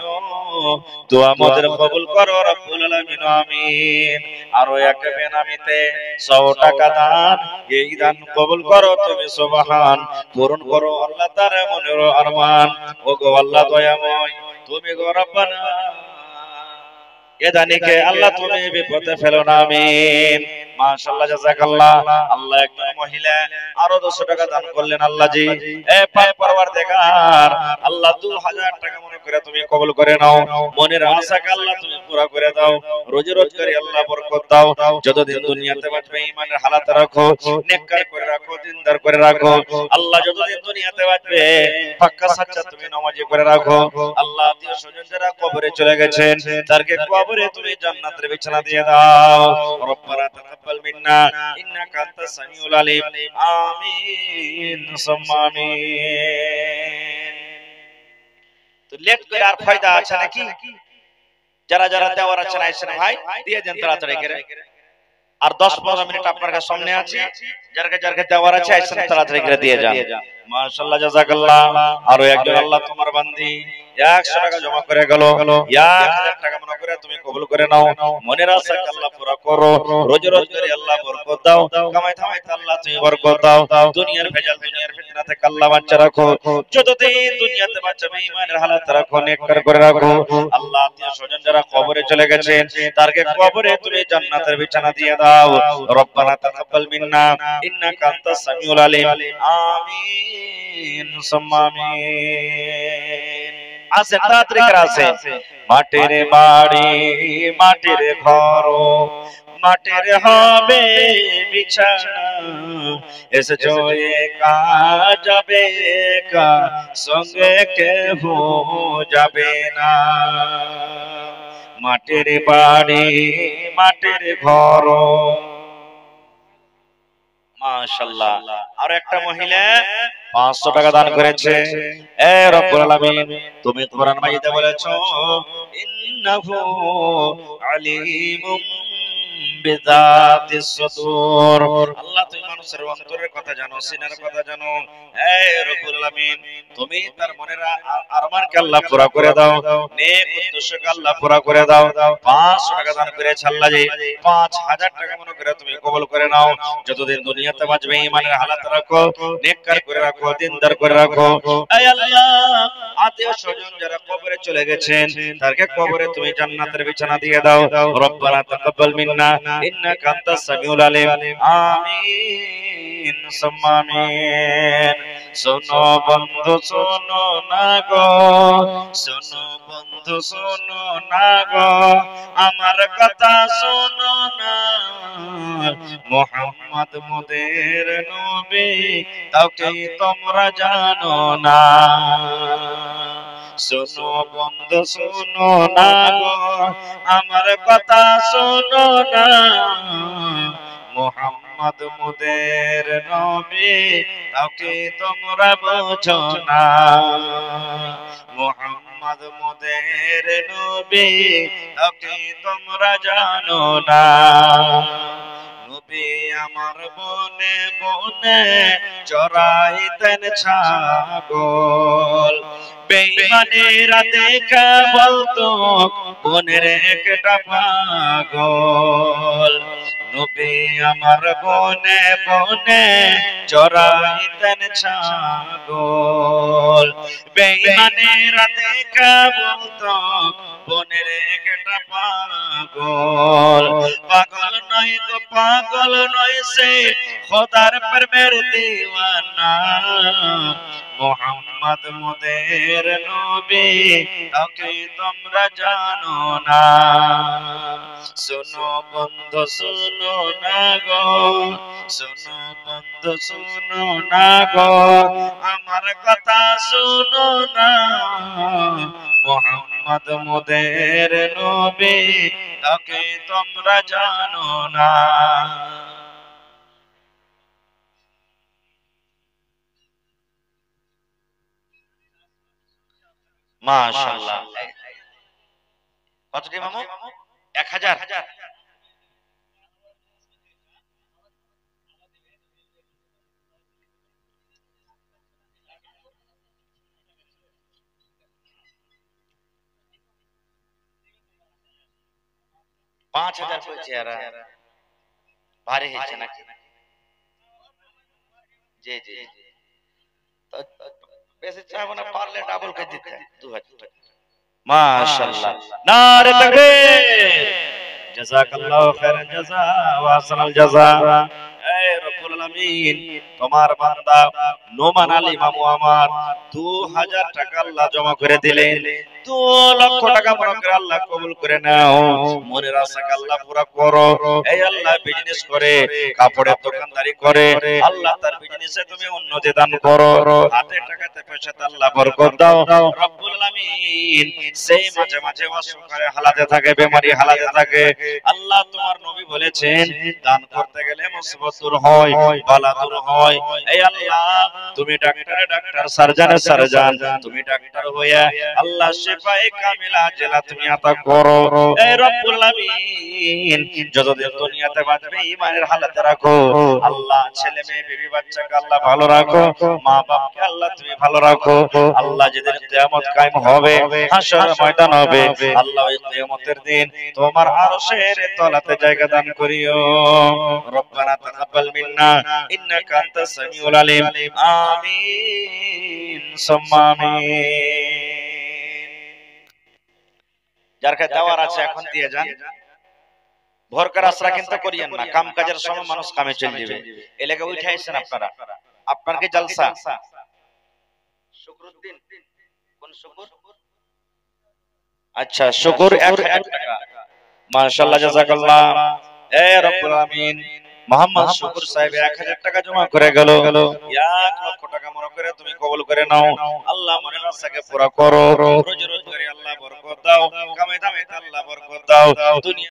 দোয়া মোদের কবুল করো রব্বুল আলামিন, আমিন। আরো এক বেনামিতে 100 টাকা দান, এই দান কবুল করো তুমি সুবহান, পূরণ করো আল্লাহ তার মনের আরমান। ওগো আল্লাহ দয়াময়, তুমি গো রব্বানা, এ দানিকে আল্লাহ তুমি বিপদে ফেলো না। আমিন। মাশাআল্লাহ জাযাকাল্লাহ। আল্লাহ একজন মহিলা আরো 200 টাকা দান করলেন। আল্লাহ জি এ পাক পরওয়ারদিগার আল্লাহ 2000 টাকা মনে করে তুমি কবুল করে নাও। মনের আশাকে আল্লাহ তুমি পুরা করে দাও। রোজি রোজগারি আল্লাহ বরকত দাও। যতদিন দুনিয়াতে বাঁচবে ঈমানের হালাতে রাখো, নেককার করে রাখো, দিনদার করে রাখো। আল্লাহ যতদিন দুনিয়াতে বাঁচবে পাক্কা সাচ্চা তুমি নামাজি করে রাখো। আল্লাহ আত্মীয় স্বজন যারা কবরে চলে গেছেন তাদেরকে কবরে তুমি জান্নাতের বিছানা দিয়ে দাও। রব্বানা তাকাব্বাল মিন্না ইন্নাকা আনতাস সামিউল আলিম। আমিন সুম্মা আমিন। তো লেট করে আর ফায়দা আছে নাকি? যারা যারা দেওয়ার আছেন আইসেন ভাই দিয়ে দেন তাড়াতাড়ি করে। আর 10-15 মিনিট আপনার কাছে সামনে আছে, যার কাছে দেওয়ার আছে আইসেন তাড়াতাড়ি করে দিয়ে যান। মাশাআল্লাহ জাযাকাল্লাহ। আরো একজন আল্লাহ তোমার বান্দি 100 টাকা জমা করে গেল। 1000 টাকা মনে করে তুমি কবুল করে নাও। মনের আশাকে আল্লাহ পুরা করো। রোজি রোজগারি আল্লাহ বরকত দাও। কামাই ধামাইতে আল্লাহ তুমি বরকত দাও। দুনিয়ার ভেজাল দুনিয়ার ফিতনা থেকে আল্লাহ বাঁচা রাখো। যতদিন দুনিয়াতে বাঁচবে ঈমানের হালাত রাখো, নেককার করে রাখো। আল্লাহ আত্মীয় স্বজন যারা কবরে চলে গেছেন তারকে কবরে তুমি জান্নাতের বিছানা দিয়ে দাও। রব্বানা তাকাব্বাল মিন্না ইন্নাকা আনতাস সামিউল আলিম। আমিন সুম্মা আমিন। আসেন তাড়াতাড়ি করে আসেন। মাটির বাড়ি মাটির ঘর মাটির হবে বিছানা, এসেছো একা যাবে একা, সঙ্গে কেহ যাবে না। মাটির বাড়ি মাটির ঘর। মাশাআল্লাহ। আর একটা মহিলা 500 টাকা দান করেছে। এ রব্বুল আলামিন তুমি কোরআন মাজিদে বলেছো ইন্নাহু আলিমুম বিযাতিস সুদূর। আল্লাহ তুমি মানুষের অন্তরের কথা জানো, সিনার কথা জানো। হে রব্বুল আলামিন তুমি তার মনের আরমানকে আল্লাহ পুরা করে দাও, নেক উদ্দেশ্যকে আল্লাহ পুরা করে দাও। 500 টাকা দান করেছে আল্লাহ জি 5000 টাকা মনে করে তুমি কবুল করে নাও। যতদিন দুনিয়াতে বাঁচবে ঈমানের হালাত রাখো, নেককার করে রাখো, দিনদার করে রাখো। হে আল্লাহ আত্মীয় স্বজন যারা কবরে চলে গেছেন তাদেরকে কবরে তুমি জান্নাতের বিছানা দিয়ে দাও। রব্বানা তাকাব্বাল মিন্না ইন্নাকা আনতাস সামিউল আলিম। আমিন সুম্মা আমিন। শোনো বন্ধু শোনো না গো, শোনো বন্ধু শোনো না গো, আমার কথা শোনো না। মুহাম্মদ মোদের নবী তাও কি তোমরা জানো না। শোনো বন্ধু শোনো না গো, আমার কথা শোনো না। মুহাম্মদ মোদের নবী তাও কি তোমরা বোঝো না। মুহাম্মদ মোদের নবী তাও কি তোমরা জানো না। নবী আমার বনে বনে চরাইতেন ছাগল, বেঈমানেরা দেখা বলতো বনের একটা পাগল। নবী আমার বনে বনে চরাইতেন ছাগল, বেঈমানেরা দেখা বলতো বনের একটা পাগল। পাগল নয় তো পাগল নয় সে খোদার প্রেমের দিওয়ানা। মুহাম্মদ মোদের নবী তাকে তোমরা জানো না। শোনো বন্ধু শোনো না গো, শোনো বন্ধু শোনো না গো, আমার কথা শোনো না। মুহাম্মদ মোদের নবী তাকে তোমরা জানো না। মাশাআল্লাহ। কতটি মামু? 1000। 5000 কইছে এরা, ভারী হয়েছে নাকি? জি জি। তো বেশি চাইবো না, পারলে ডাবল করে দিতে 2000 টাকা। মাশাআল্লাহ। নারে তাকবীর। জাযাকাল্লাহু খায়রান জাযা ওয়া আহসানাল জাযা। এই রব্বুল আলামিন, তোমার বান্দা নোমান আলী মামু আমার 2000 টাকা আল্লাহ জমা করে দিলেন। 2 লক্ষ টাকা মনে করে আল্লাহ কবুল করে নাও। মনের আশাকে আল্লাহ পুরা করো। এই আল্লাহ বিজনেস করে, কাপড়ের দোকানদারি করে, আল্লাহ তার বিজনেসে তুমি উন্নতি দান করো। হাতে টাকাতে পয়সাতে আল্লাহ বরকত দাও রব্বুল আলামিন। সেই মাঝে মাঝে অসুখের হালাতে থাকে, বেমারি হালাতে থাকে, আল্লাহ তোমার নবী বলেছেন দান করতে গেলে মুসিবত দূর হয়, বালা দূর হয়। এই আল্লাহ তুমি ডাক্তারে ডাক্তার, সার্জনে সার্জন, তুমি ডাক্তার হইয়া আল্লাহ শিফায়ে কামিলা জেলা তুমি আতা করো। এই রব্বুল আলামিন, যতদিন দুনিয়াতে বাঁচবে ঈমানের হালাতে রাখো আল্লাহ। ছেলে মেয়ে বিবি বাচ্চাকে আল্লাহ ভালো রাখো, মা বাবাকে আল্লাহ তুমি ভালো রাখো। আল্লাহ যেদিন কিয়ামত কায়েম হবে, হাসরের ময়দান হবে, আল্লাহ ওই কিয়ামতের দিন তোমার আরশের তলাতে জায়গা দান করিও। রব্বানা তাকাব্বাল মিন্না ইন্নাকা আনতাস সামিউল আলিম। আমিন সুম্মা আমিন। যার কাছে দেওয়ার আছে এখন দিয়ে যান। ভরকার আশ্রা কিন্তু করিয়েন না, কাম কাজের সময় মানুষ কামে চলে যাবে। এলাকা উঠে আসছেন আপনারা, আপনার কি জলসা? শুকরুদ্দিন কোন শুকর? আচ্ছা, শুকর 1000 টাকা। মাশাআল্লাহ, জাযাকাল্লাহ। এ রব্বুল আমিন, মোহাম্মদ শুকর সাহেব 1000 টাকা জমা করে গেল। 1 লক্ষ টাকা মনে করে তুমি কবুল করে নাও। আল্লাহ মনের আশাকে পুরা করো। রোজি রোজগারে আল্লাহ বরকত দাও, কামে দামে আল্লাহ বরকত দাও। দুনিয়া